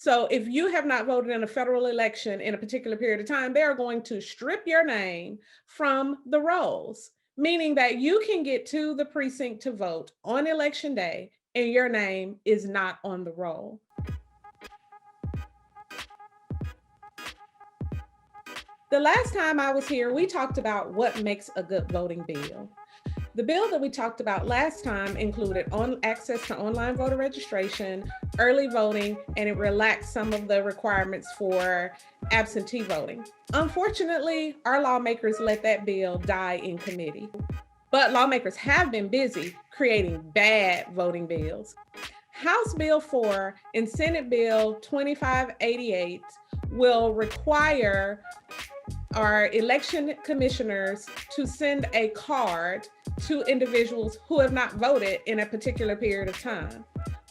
So if you have not voted in a federal election in a particular period of time, they are going to strip your name from the rolls, meaning that you can get to the precinct to vote on election day and your name is not on the roll. The last time I was here, we talked about what makes a good voting bill. The bill that we talked about last time included access to online voter registration, early voting, and it relaxed some of the requirements for absentee voting. Unfortunately, our lawmakers let that bill die in committee. But lawmakers have been busy creating bad voting bills. House Bill 4 and Senate Bill 2588 will require our election commissioners to send a card to individuals who have not voted in a particular period of time.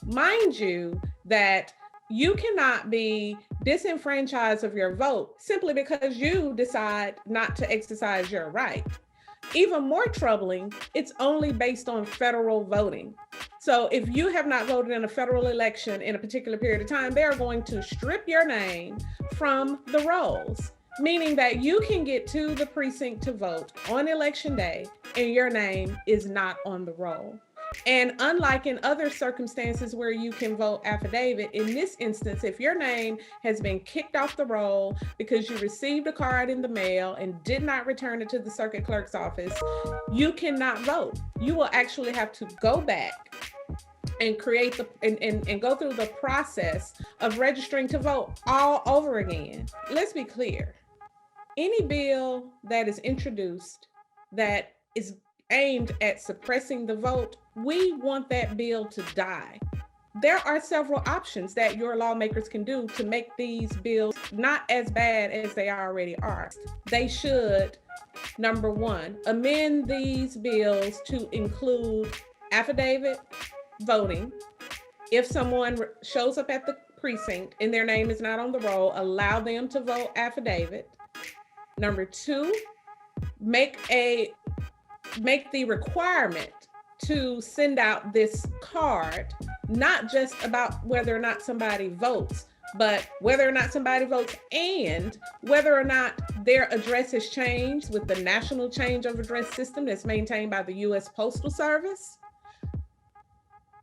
Mind you that you cannot be disenfranchised of your vote simply because you decide not to exercise your right. Even more troubling, it's only based on federal voting. So if you have not voted in a federal election in a particular period of time, they are going to strip your name from the rolls, meaning that you can get to the precinct to vote on election day and your name is not on the roll. And unlike in other circumstances where you can vote affidavit, in this instance, if your name has been kicked off the roll because you received a card in the mail and did not return it to the circuit clerk's office, you cannot vote. You will actually have to go back and create and go through the process of registering to vote all over again. Let's be clear. Any bill that is introduced that is aimed at suppressing the vote, we want that bill to die. There are several options that your lawmakers can do to make these bills not as bad as they already are. They should, number one, amend these bills to include affidavit voting. If someone shows up at the precinct and their name is not on the roll, allow them to vote affidavit. Number two, make the requirement to send out this card, not just about whether or not somebody votes, but whether or not somebody votes and whether or not their address has changed with the national change of address system that's maintained by the U.S. Postal Service.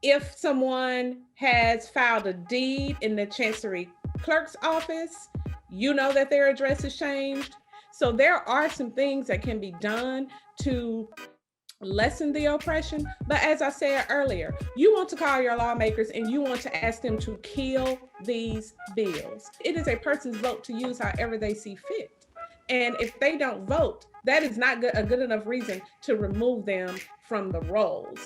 If someone has filed a deed in the Chancery Clerk's office, you know that their address has changed. So there are some things that can be done to lessen the oppression. But as I said earlier, you want to call your lawmakers and you want to ask them to kill these bills. It is a person's vote to use however they see fit. And if they don't vote, that is not a good enough reason to remove them from the rolls.